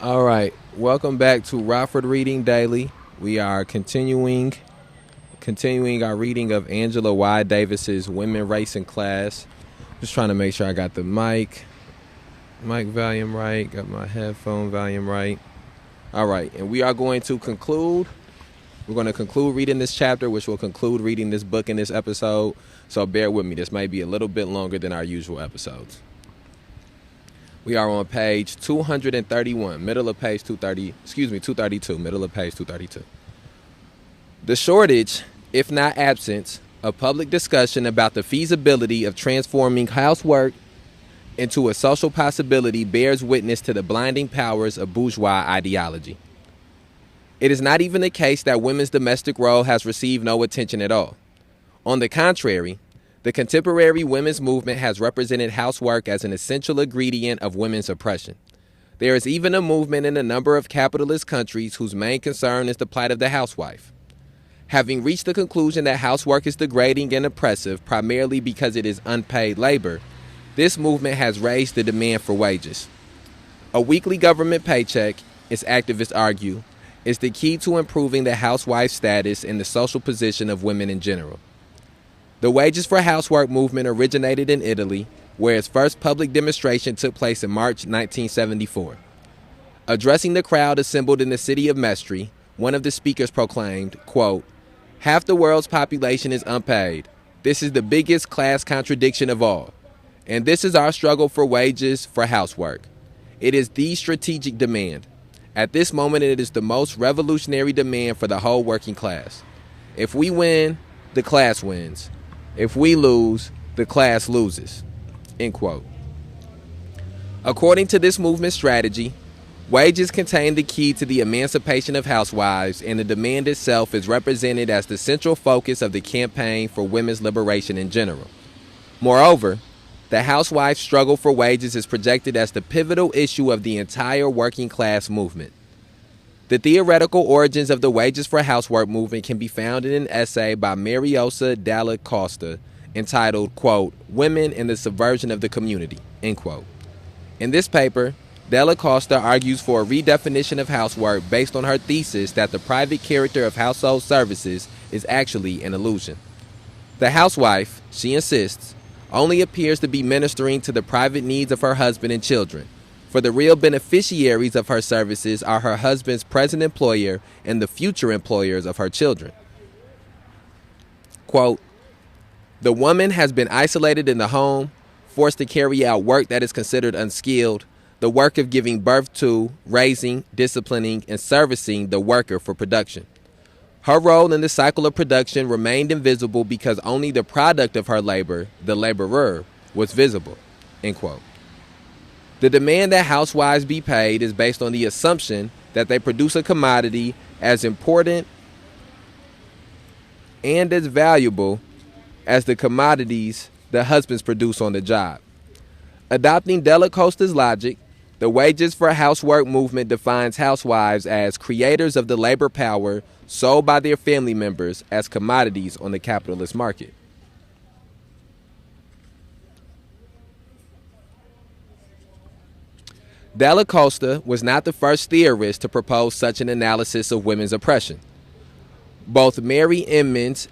All right, welcome back to Rockford Reading Daily. We are continuing our reading of Angela Y. Davis's Women, Race, and Class. Just trying to make sure I got the mic volume right, got my headphone volume right. All right, and we are going to conclude. We're going to conclude reading this chapter, which will conclude reading this book in this episode. So bear with me. This may be a little bit longer than our usual episodes. We are on page 231, middle of page 232, middle of page 232. The shortage, if not absence, of public discussion about the feasibility of transforming housework into a social possibility bears witness to the blinding powers of bourgeois ideology. It is not even the case that women's domestic role has received no attention at all. On the contrary, the contemporary women's movement has represented housework as an essential ingredient of women's oppression. There is even a movement in a number of capitalist countries whose main concern is the plight of the housewife. Having reached the conclusion that housework is degrading and oppressive primarily because it is unpaid labor, this movement has raised the demand for wages. A weekly government paycheck, its activists argue, is the key to improving the housewife status and the social position of women in general. The Wages for Housework movement originated in Italy, where its first public demonstration took place in March 1974. Addressing the crowd assembled in the city of Mestre, one of the speakers proclaimed, quote, "Half the world's population is unpaid. This is the biggest class contradiction of all. And this is our struggle for wages for housework. It is the strategic demand. At this moment, it is the most revolutionary demand for the whole working class. If we win, the class wins. If we lose, the class loses." End quote. According to this movement strategy, wages contain the key to the emancipation of housewives, and the demand itself is represented as the central focus of the campaign for women's liberation in general. Moreover, the housewife's struggle for wages is projected as the pivotal issue of the entire working class movement. The theoretical origins of the Wages for Housework movement can be found in an essay by Mariosa Dalla Costa entitled, quote, "Women and the Subversion of the Community," end quote. In this paper, Dalla Costa argues for a redefinition of housework based on her thesis that the private character of household services is actually an illusion. The housewife, she insists, only appears to be ministering to the private needs of her husband and children, for the real beneficiaries of her services are her husband's present employer and the future employers of her children. Quote, "The woman has been isolated in the home, forced to carry out work that is considered unskilled, the work of giving birth to, raising, disciplining, and servicing the worker for production. Her role in the cycle of production remained invisible because only the product of her labor, the laborer, was visible." End quote. The demand that housewives be paid is based on the assumption that they produce a commodity as important and as valuable as the commodities the husbands produce on the job. Adopting Della Costa's logic, the Wages for Housework movement defines housewives as creators of the labor power sold by their family members as commodities on the capitalist market. Dalla Costa was not the first theorist to propose such an analysis of women's oppression. Both Mary Emmons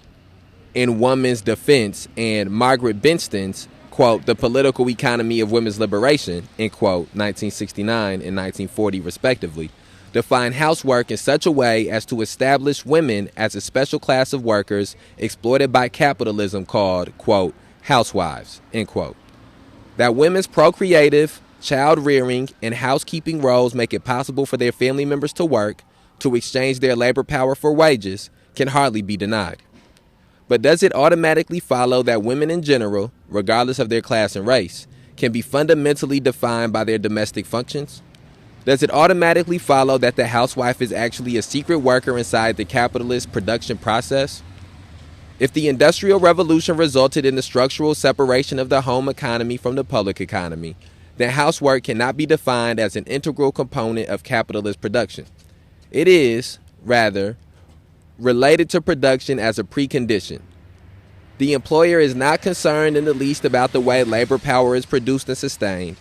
in Woman's Defense and Margaret Benston's, quote, "The Political Economy of Women's Liberation," end quote, 1969 and 1940 respectively, define housework in such a way as to establish women as a special class of workers exploited by capitalism called, quote, "housewives," end quote. That women's procreative, child-rearing, and housekeeping roles make it possible for their family members to work, to exchange their labor power for wages, can hardly be denied. But does it automatically follow that women in general, regardless of their class and race, can be fundamentally defined by their domestic functions? Does it automatically follow that the housewife is actually a secret worker inside the capitalist production process? If the Industrial Revolution resulted in the structural separation of the home economy from the public economy, then housework cannot be defined as an integral component of capitalist production. It is, rather, related to production as a precondition. The employer is not concerned in the least about the way labor power is produced and sustained.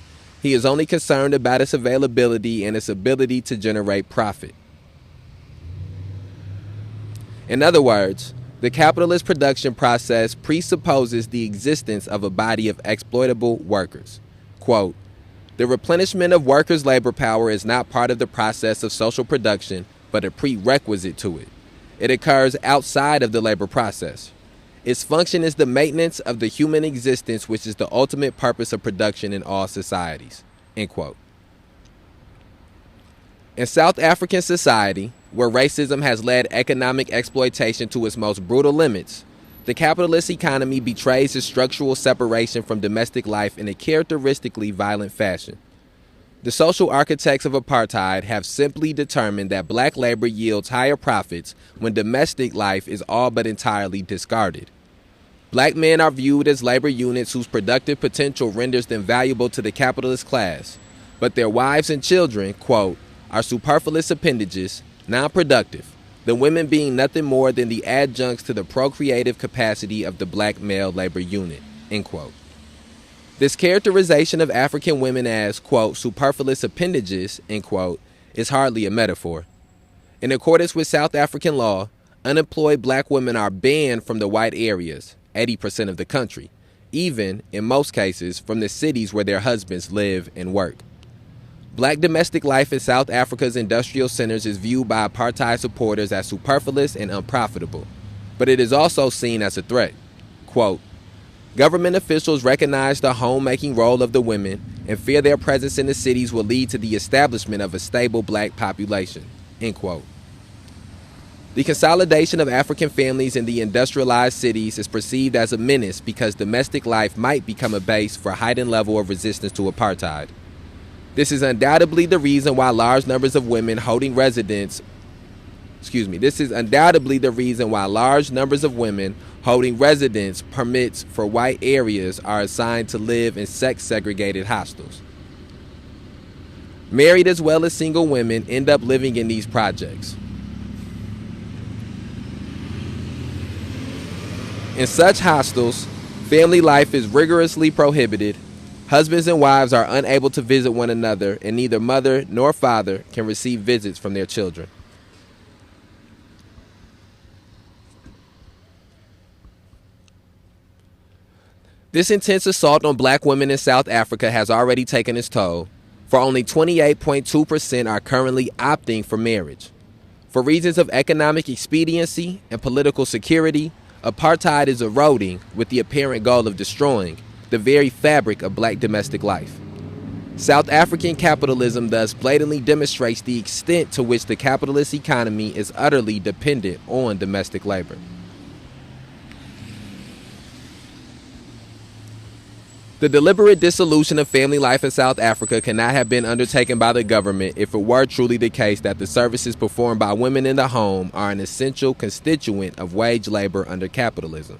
He is only concerned about its availability and its ability to generate profit. In other words, the capitalist production process presupposes the existence of a body of exploitable workers. Quote, "The replenishment of workers' labor power is not part of the process of social production, but a prerequisite to it. It occurs outside of the labor process. Its function is the maintenance of the human existence, which is the ultimate purpose of production in all societies." End quote. In South African society, where racism has led economic exploitation to its most brutal limits, the capitalist economy betrays its structural separation from domestic life in a characteristically violent fashion. The social architects of apartheid have simply determined that black labor yields higher profits when domestic life is all but entirely discarded. Black men are viewed as labor units whose productive potential renders them valuable to the capitalist class, but their wives and children, quote, "are superfluous appendages, non-productive, the women being nothing more than the adjuncts to the procreative capacity of the black male labor unit," end quote. This characterization of African women as, quote, "superfluous appendages," end quote, is hardly a metaphor. In accordance with South African law, unemployed black women are banned from the white areas, 80% of the country, even, in most cases, from the cities where their husbands live and work. Black domestic life in South Africa's industrial centers is viewed by apartheid supporters as superfluous and unprofitable, but it is also seen as a threat. Quote, "Government officials recognize the homemaking role of the women and fear their presence in the cities will lead to the establishment of a stable black population," end quote. The consolidation of African families in the industrialized cities is perceived as a menace because domestic life might become a base for a heightened level of resistance to apartheid. This is undoubtedly the reason why large numbers of women holding residence permits for white areas are assigned to live in sex-segregated hostels. Married as well as single women end up living in these projects. In such hostels, family life is rigorously prohibited. Husbands and wives are unable to visit one another, and neither mother nor father can receive visits from their children. This intense assault on black women in South Africa has already taken its toll, for only 28.2% are currently opting for marriage. For reasons of economic expediency and political security, apartheid is eroding with the apparent goal of destroying the very fabric of black domestic life. South African capitalism thus blatantly demonstrates the extent to which the capitalist economy is utterly dependent on domestic labor. The deliberate dissolution of family life in South Africa cannot have been undertaken by the government if it were truly the case that the services performed by women in the home are an essential constituent of wage labor under capitalism.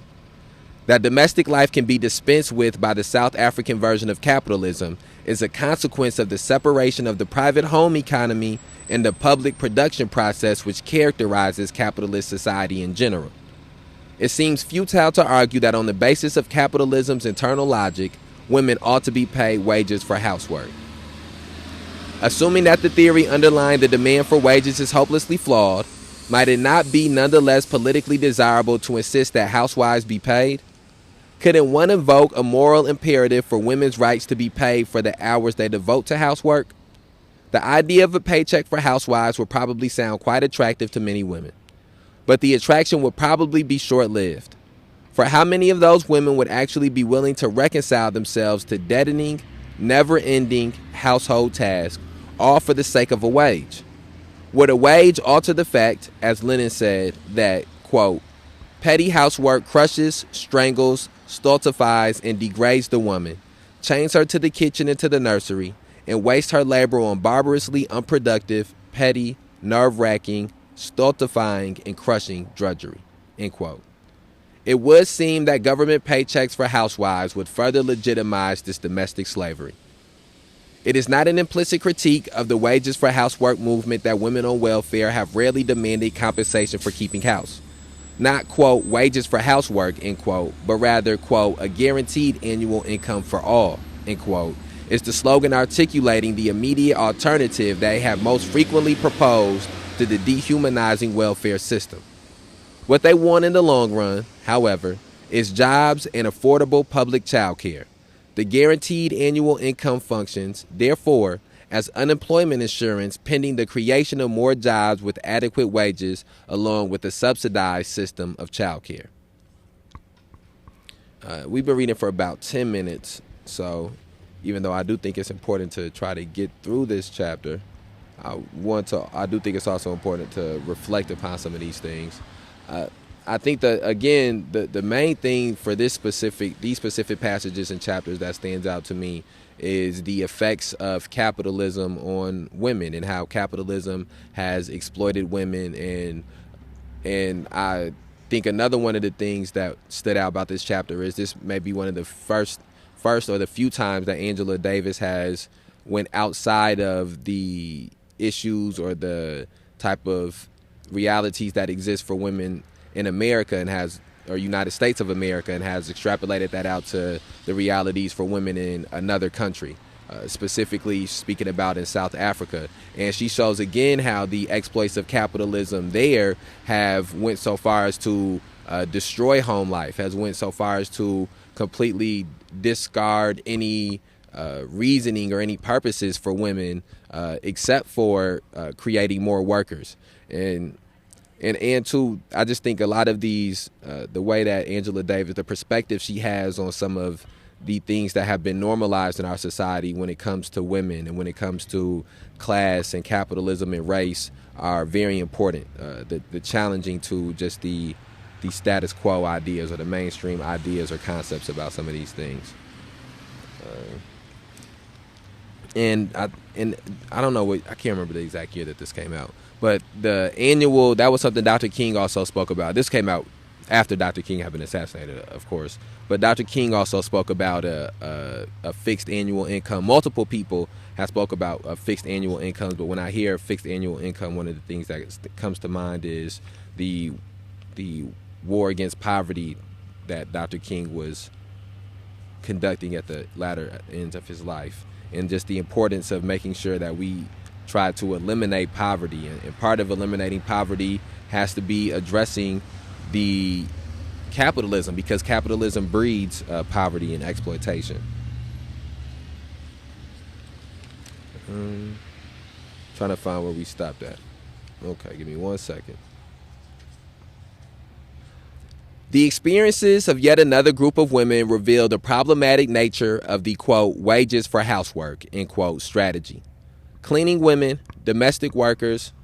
That domestic life can be dispensed with by the South African version of capitalism is a consequence of the separation of the private home economy and the public production process which characterizes capitalist society in general. It seems futile to argue that on the basis of capitalism's internal logic, women ought to be paid wages for housework. Assuming that the theory underlying the demand for wages is hopelessly flawed, might it not be nonetheless politically desirable to insist that housewives be paid? Couldn't one invoke a moral imperative for women's rights to be paid for the hours they devote to housework? The idea of a paycheck for housewives would probably sound quite attractive to many women, but the attraction would probably be short-lived. For how many of those women would actually be willing to reconcile themselves to deadening, never-ending household tasks, all for the sake of a wage? Would a wage alter the fact, as Lenin said, that, quote, "petty housework crushes, strangles, stultifies, and degrades the woman, chains her to the kitchen and to the nursery, and wastes her labor on barbarously unproductive, petty, nerve-wracking, stultifying, and crushing drudgery," end quote. It would seem that government paychecks for housewives would further legitimize this domestic slavery. It is not an implicit critique of the wages for housework movement that women on welfare have rarely demanded compensation for keeping house. Not, quote, wages for housework, end quote, but rather, quote, a guaranteed annual income for all, end quote, It's the slogan articulating the immediate alternative they have most frequently proposed to the dehumanizing welfare system. What they want in the long run, however, is jobs and affordable public child care. The guaranteed annual income functions, therefore, as unemployment insurance pending the creation of more jobs with adequate wages along with a subsidized system of child care. We've been reading for about 10 minutes, so even though I do think it's important to try to get through this chapter, I do think it's also important to reflect upon some of these things. I think that, again, the main thing for these specific passages and chapters that stands out to me is the effects of capitalism on women and how capitalism has exploited women. And I think another one of the things that stood out about this chapter is this may be one of the first or the few times that Angela Davis has went outside of the issues or the type of realities that exist for women in America or United States of America, and has extrapolated that out to the realities for women in another country, specifically speaking about in South Africa. And she shows again how the exploits of capitalism there have went so far as to destroy home life, has went so far as to completely discard any reasoning or any purposes for women except for creating more workers. And too, I just think a lot of these, the way that Angela Davis, the perspective she has on some of the things that have been normalized in our society when it comes to women and when it comes to class and capitalism and race are very important. The challenging to just the status quo ideas or the mainstream ideas or concepts about some of these things. And I don't know I can't remember the exact year that this came out. But that was something Dr. King also spoke about. This came out after Dr. King had been assassinated, of course. But Dr. King also spoke about a fixed annual income. Multiple people have spoke about fixed annual incomes. But when I hear fixed annual income, one of the things that comes to mind is the war against poverty that Dr. King was conducting at the latter ends of his life. And just the importance of making sure that we try to eliminate poverty. And part of eliminating poverty has to be addressing the capitalism, because capitalism breeds poverty and exploitation. Trying to find where we stopped at. Okay, give me 1 second. The experiences of yet another group of women reveal the problematic nature of the, quote, wages for housework, end quote, strategy. Cleaning women, domestic workers,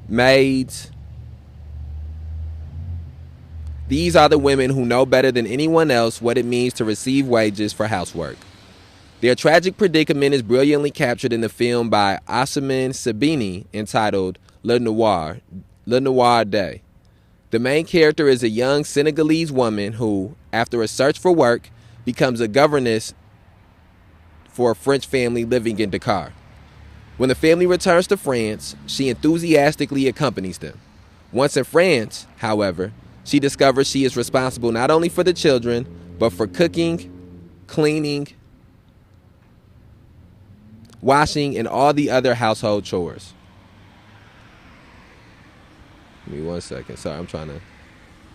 maids. These are the women who know better than anyone else what it means to receive wages for housework. Their tragic predicament is brilliantly captured in the film by Asamin Sabini entitled Le Noir Day. The main character is a young Senegalese woman who, after a search for work, becomes a governess for a French family living in Dakar. When the family returns to France, she enthusiastically accompanies them. Once in France, however, she discovers she is responsible not only for the children, but for cooking, cleaning, washing, and all the other household chores. Give me 1 second. Sorry, I'm trying to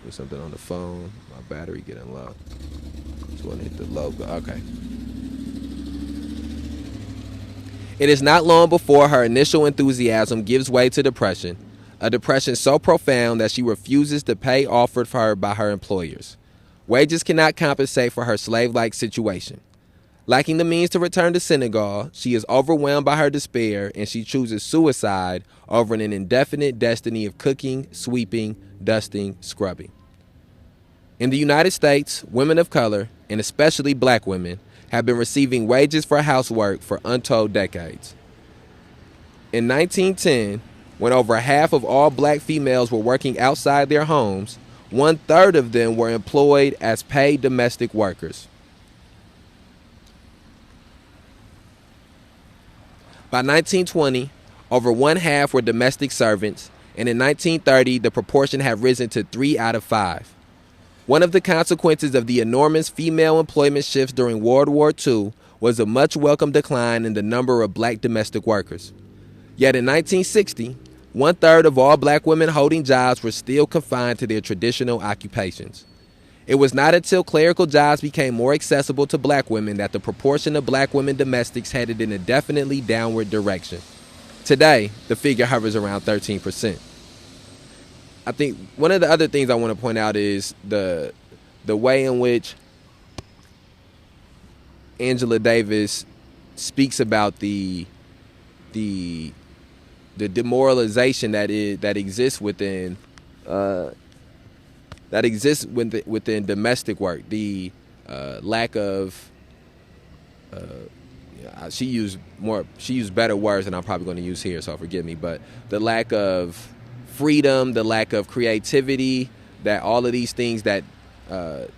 do something on the phone. My battery getting low. Just want to hit the logo. Okay. It is not long before her initial enthusiasm gives way to depression, a depression so profound that she refuses the pay offered for her by her employers. Wages cannot compensate for her slave-like situation. Lacking the means to return to Senegal, she is overwhelmed by her despair, and she chooses suicide over an indefinite destiny of cooking, sweeping, dusting, scrubbing. In the United States, women of color, and especially black women, have been receiving wages for housework for untold decades. In 1910, when over half of all black females were working outside their homes, 1/3 of them were employed as paid domestic workers. By 1920, over 1/2 were domestic servants, and in 1930, the proportion had risen to 3 out of 5. One of the consequences of the enormous female employment shifts during World War II was a much welcome decline in the number of black domestic workers. Yet in 1960, 1/3 of all black women holding jobs were still confined to their traditional occupations. It was not until clerical jobs became more accessible to black women that the proportion of black women domestics headed in a definitely downward direction. Today, the figure hovers around 13%. I think one of the other things I want to point out is the way in which Angela Davis speaks about the demoralization that exists within within domestic work, the lack of she used better words than I'm probably going to use here, so forgive me, but the lack of freedom, the lack of creativity, that all of these things that that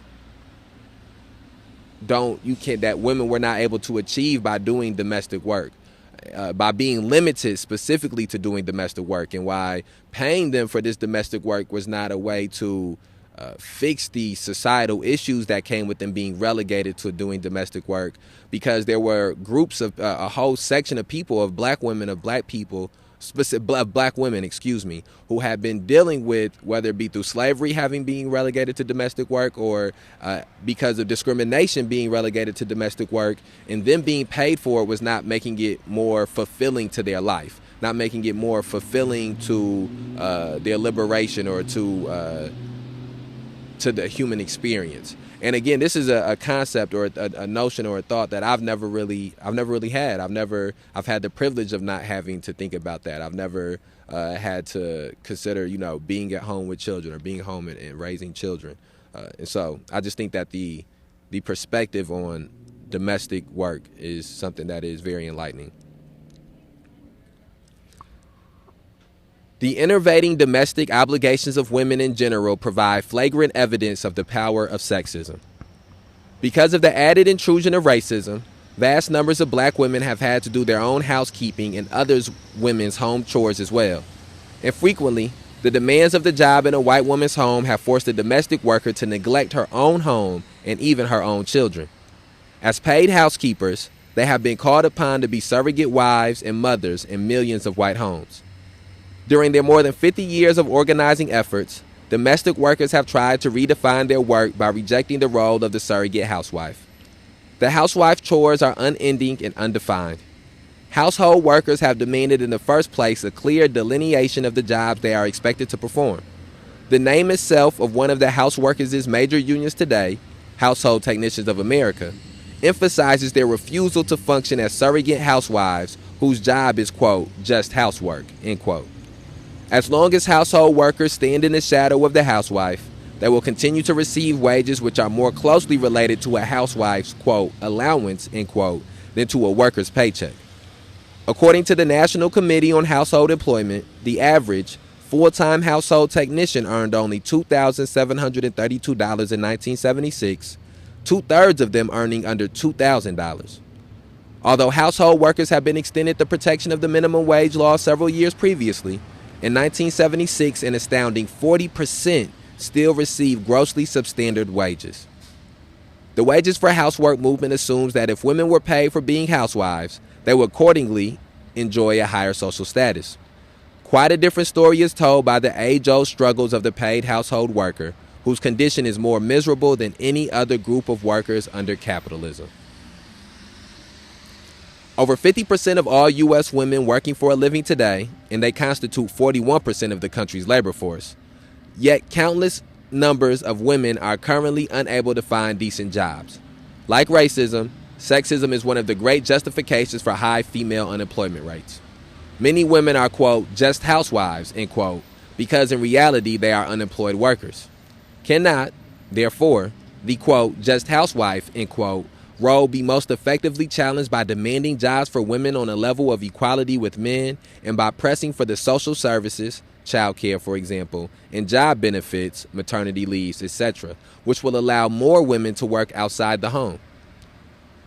women were not able to achieve by doing domestic work, by being limited specifically to doing domestic work, and why paying them for this domestic work was not a way to fix the societal issues that came with them being relegated to doing domestic work, because there were groups of a whole section of people, of black women, of black people, black women, who have been dealing with, whether it be through slavery being relegated to domestic work, or because of discrimination being relegated to domestic work, and them being paid for it was not making it more fulfilling to their life, not making it more fulfilling to their liberation or to the human experience. And again, this is a concept or a notion or a thought that I've never really had. I've had the privilege of not having to think about that. I've never had to consider, being at home with children or being home and raising children. And so I just think that the perspective on domestic work is something that is very enlightening. The enervating domestic obligations of women in general provide flagrant evidence of the power of sexism. Because of the added intrusion of racism, vast numbers of black women have had to do their own housekeeping and other women's home chores as well. And frequently, the demands of the job in a white woman's home have forced the domestic worker to neglect her own home and even her own children. As paid housekeepers, they have been called upon to be surrogate wives and mothers in millions of white homes. During their more than 50 years of organizing efforts, domestic workers have tried to redefine their work by rejecting the role of the surrogate housewife. The housewife chores are unending and undefined. Household workers have demanded in the first place a clear delineation of the jobs they are expected to perform. The name itself of one of the house workers' major unions today, Household Technicians of America, emphasizes their refusal to function as surrogate housewives whose job is, quote, just housework, end quote. As long as household workers stand in the shadow of the housewife, they will continue to receive wages which are more closely related to a housewife's, quote, allowance, end quote, than to a worker's paycheck. According to the National Committee on Household Employment, the average full-time household technician earned only $2,732 in 1976, 2/3 of them earning under $2,000. Although household workers have been extended the protection of the minimum wage law several years previously, in 1976, an astounding 40% still receive grossly substandard wages. The wages for housework movement assumes that if women were paid for being housewives, they would accordingly enjoy a higher social status. Quite a different story is told by the age-old struggles of the paid household worker, whose condition is more miserable than any other group of workers under capitalism. Over 50% of all U.S. women working for a living today, and they constitute 41% of the country's labor force. Yet countless numbers of women are currently unable to find decent jobs. Like racism, sexism is one of the great justifications for high female unemployment rates. Many women are, quote, just housewives, end quote, because in reality they are unemployed workers. Cannot, therefore, the, quote, just housewife, end quote, role be most effectively challenged by demanding jobs for women on a level of equality with men, and by pressing for the social services, child care, for example, and job benefits, maternity leaves, etc., which will allow more women to work outside the home.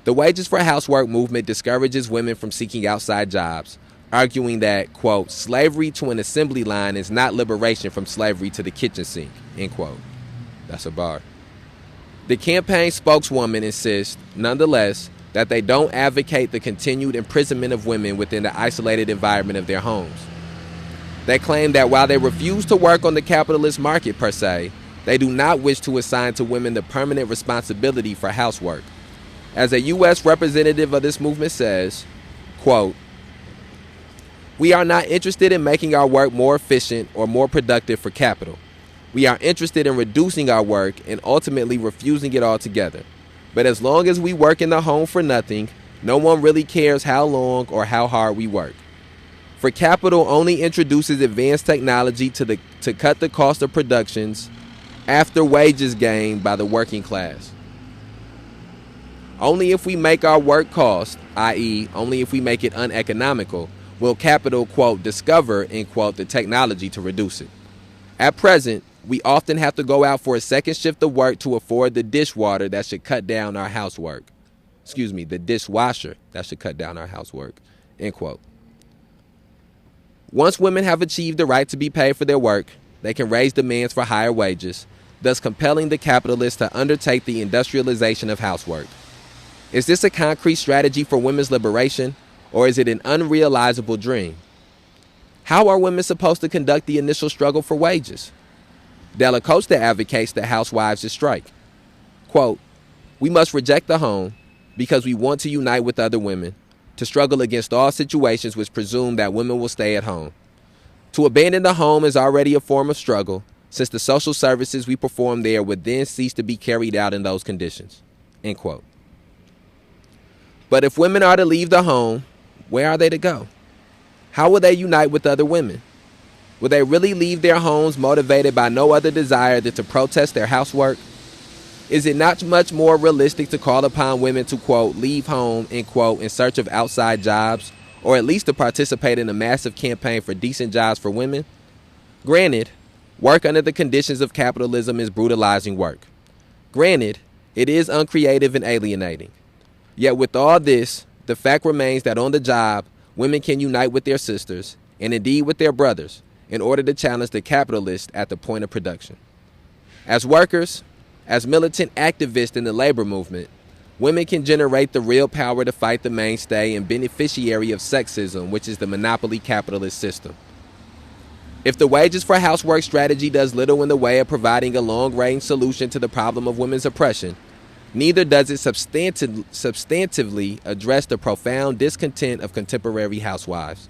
The wages for housework movement discourages women from seeking outside jobs, arguing that, quote, slavery to an assembly line is not liberation from slavery to the kitchen sink, end quote. That's a bar. The campaign spokeswoman insists, nonetheless, that they don't advocate the continued imprisonment of women within the isolated environment of their homes. They claim that while they refuse to work on the capitalist market per se, they do not wish to assign to women the permanent responsibility for housework. As a U.S. representative of this movement says, quote, "We are not interested in making our work more efficient or more productive for capital. We are interested in reducing our work and ultimately refusing it altogether. But as long as we work in the home for nothing, no one really cares how long or how hard we work. For capital only introduces advanced technology to cut the cost of productions after wages gained by the working class. Only if we make our work cost, i.e., only if we make it uneconomical, will capital, quote, discover, end quote, the technology to reduce it. At present, we often have to go out for a second shift of work to afford the dishwater that should cut down our housework. The dishwasher that should cut down our housework, end quote. Once women have achieved the right to be paid for their work, they can raise demands for higher wages, thus compelling the capitalists to undertake the industrialization of housework. Is this a concrete strategy for women's liberation, or is it an unrealizable dream? How are women supposed to conduct the initial struggle for wages? Della Costa advocates that housewives should strike. Quote, "We must reject the home because we want to unite with other women, to struggle against all situations which presume that women will stay at home. To abandon the home is already a form of struggle, since the social services we perform there would then cease to be carried out in those conditions." End quote. But if women are to leave the home, where are they to go? How will they unite with other women? Will they really leave their homes motivated by no other desire than to protest their housework? Is it not much more realistic to call upon women to, quote, leave home, end quote, in search of outside jobs, or at least to participate in a massive campaign for decent jobs for women? Granted, work under the conditions of capitalism is brutalizing work. Granted, it is uncreative and alienating. Yet with all this, the fact remains that on the job, women can unite with their sisters, and indeed with their brothers, in order to challenge the capitalists at the point of production. As workers, as militant activists in the labor movement, women can generate the real power to fight the mainstay and beneficiary of sexism, which is the monopoly capitalist system. If the wages for housework strategy does little in the way of providing a long-range solution to the problem of women's oppression, neither does it substantively address the profound discontent of contemporary housewives.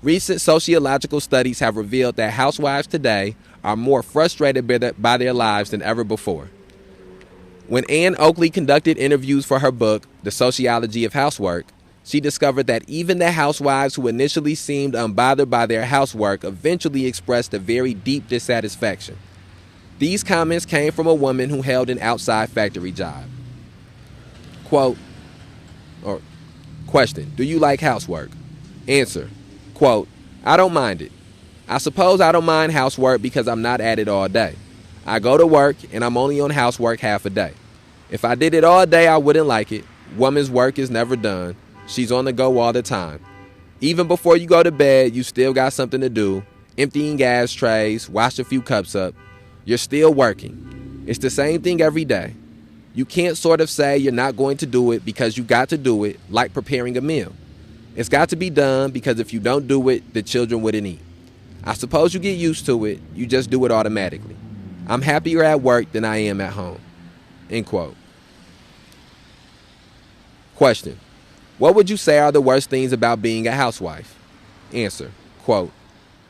Recent sociological studies have revealed that housewives today are more frustrated by their lives than ever before. When Ann Oakley conducted interviews for her book, The Sociology of Housework, she discovered that even the housewives who initially seemed unbothered by their housework eventually expressed a very deep dissatisfaction. These comments came from a woman who held an outside factory job. Quote, or question, "Do you like housework?" Answer, quote, "I don't mind it. I suppose I don't mind housework because I'm not at it all day. I go to work and I'm only on housework half a day. If I did it all day, I wouldn't like it. Woman's work is never done. She's on the go all the time. Even before you go to bed, you still got something to do. Emptying gas trays, wash a few cups up. You're still working. It's the same thing every day. You can't sort of say you're not going to do it because you got to do it, like preparing a meal. It's got to be done because if you don't do it, the children wouldn't eat. I suppose you get used to it. You just do it automatically. I'm happier at work than I am at home." End quote. Question, what would you say are the worst things about being a housewife? Answer, quote,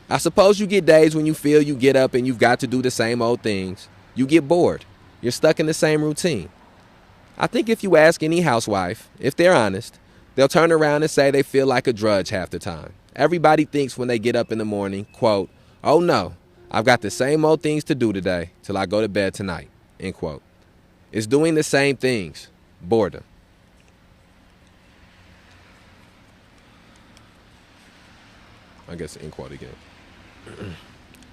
"I suppose you get days when you feel you get up and you've got to do the same old things. You get bored. You're stuck in the same routine. I think if you ask any housewife, if they're honest, they'll turn around and say they feel like a drudge half the time. Everybody thinks when they get up in the morning, quote, 'Oh no, I've got the same old things to do today till I go to bed tonight,' end quote. It's doing the same things. Boredom." I guess end quote again.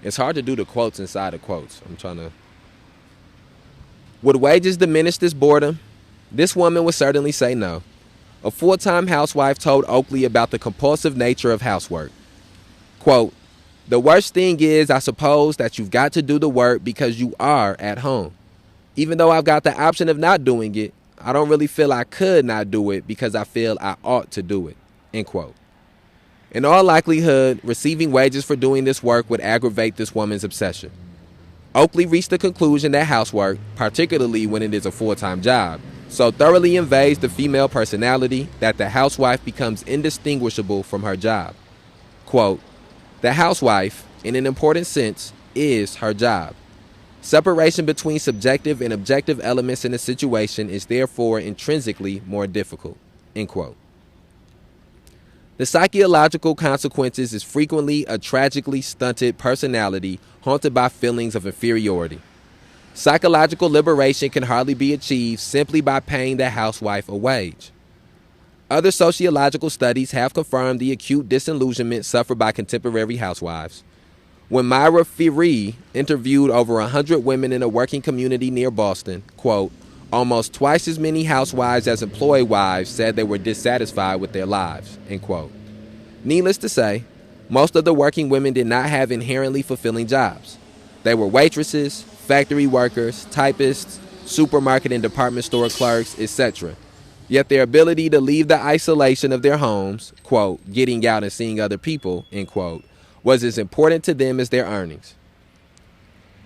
It's hard to do the quotes inside of quotes. Would wages diminish this boredom? This woman would certainly say no. A full-time housewife told Oakley about the compulsive nature of housework. Quote, "The worst thing is, I suppose, that you've got to do the work because you are at home. Even though I've got the option of not doing it, I don't really feel I could not do it because I feel I ought to do it, end quote. In all likelihood, receiving wages for doing this work would aggravate this woman's obsession. Oakley reached the conclusion that housework, particularly when it is a full-time job, so thoroughly invades the female personality that the housewife becomes indistinguishable from her job. Quote, the housewife, in an important sense, is her job. Separation between subjective and objective elements in a situation is therefore intrinsically more difficult, end quote. The psychological consequences is frequently a tragically stunted personality haunted by feelings of inferiority. Psychological liberation can hardly be achieved simply by paying the housewife a wage. Other sociological studies have confirmed the acute disillusionment suffered by contemporary housewives. When Myra Firee interviewed over 100 women in a working community near Boston, quote, almost twice as many housewives as employed wives said they were dissatisfied with their lives, end quote. Needless to say, most of the working women did not have inherently fulfilling jobs. They were waitresses, factory workers, typists, supermarket and department store clerks, etc. Yet their ability to leave the isolation of their homes, quote, getting out and seeing other people, end quote, was as important to them as their earnings.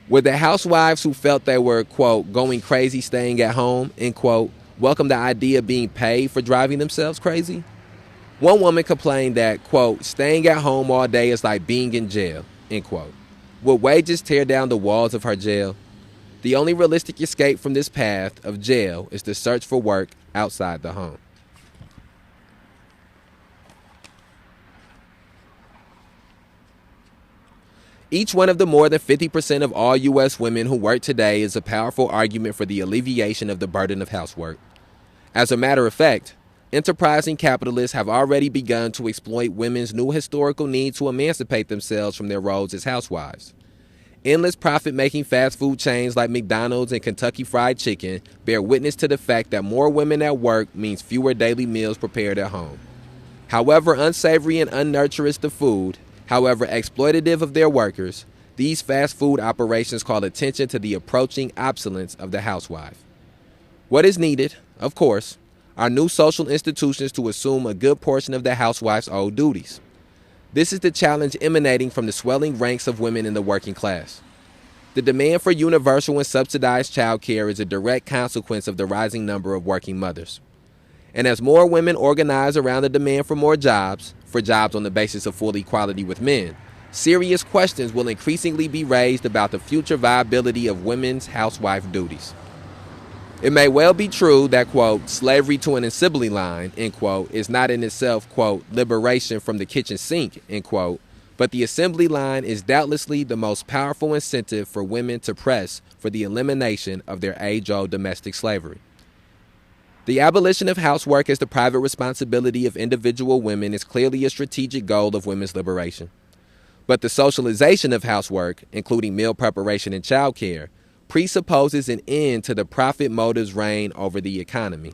Were the housewives who felt they were, quote, going crazy staying at home, end quote, welcome the idea of being paid for driving themselves crazy? One woman complained that, quote, staying at home all day is like being in jail, end quote. Would wages tear down the walls of her jail? The only realistic escape from this path of jail is to search for work outside the home. Each one of the more than 50% of all U.S. women who work today is a powerful argument for the alleviation of the burden of housework. As a matter of fact, enterprising capitalists have already begun to exploit women's new historical need to emancipate themselves from their roles as housewives. Endless profit-making fast food chains like McDonald's and Kentucky Fried Chicken bear witness to the fact that more women at work means fewer daily meals prepared at home. However unsavory and unnurturous the food, however exploitative of their workers, these fast food operations call attention to the approaching obsolescence of the housewife. What is needed, of course, are new social institutions to assume a good portion of the housewife's old duties. This is the challenge emanating from the swelling ranks of women in the working class. The demand for universal and subsidized child care is a direct consequence of the rising number of working mothers. And as more women organize around the demand for more jobs, for jobs on the basis of full equality with men, serious questions will increasingly be raised about the future viability of women's housewife duties. It may well be true that, quote, slavery to an assembly line, end quote, is not in itself, quote, liberation from the kitchen sink, end quote, but the assembly line is doubtlessly the most powerful incentive for women to press for the elimination of their age-old domestic slavery. The abolition of housework as the private responsibility of individual women is clearly a strategic goal of women's liberation. But the socialization of housework, including meal preparation and child care, presupposes an end to the profit motive's reign over the economy.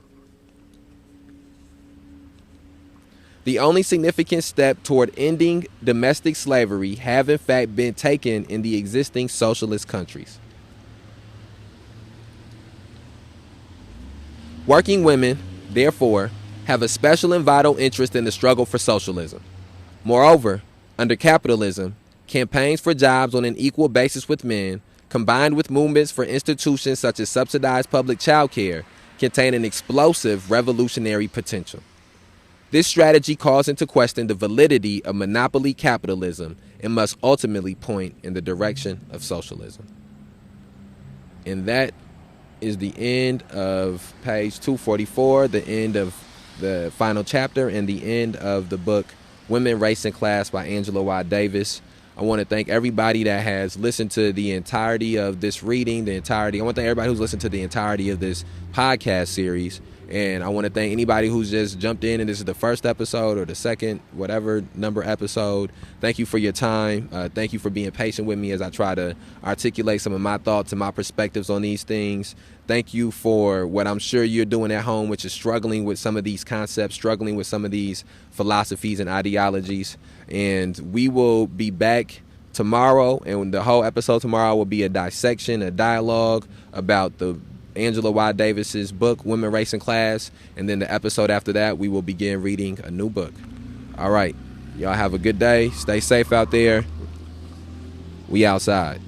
The only significant step toward ending domestic slavery have in fact been taken in the existing socialist countries. Working women, therefore, have a special and vital interest in the struggle for socialism. Moreover, under capitalism, campaigns for jobs on an equal basis with men, combined with movements for institutions such as subsidized public child care, contain an explosive revolutionary potential. This strategy calls into question the validity of monopoly capitalism and must ultimately point in the direction of socialism. And that is the end of page 244, the end of the final chapter, and the end of the book Women, Race, and Class by Angela Y. Davis. I want to thank everybody that has listened to the entirety of this reading, I want to thank everybody who's listened to the entirety of this podcast series. And I want to thank anybody who's just jumped in and this is the first episode or the second, whatever number episode. Thank you for your time. Thank you for being patient with me as I try to articulate some of my thoughts and my perspectives on these things. Thank you for what I'm sure you're doing at home, which is struggling with some of these concepts, struggling with some of these philosophies and ideologies. And we will be back tomorrow, and the whole episode tomorrow will be a dissection, a dialogue about the Angela Y. Davis's book, Women, Race, and Class. And then the episode after that, we will begin reading a new book. All right. Y'all have a good day. Stay safe out there. We outside.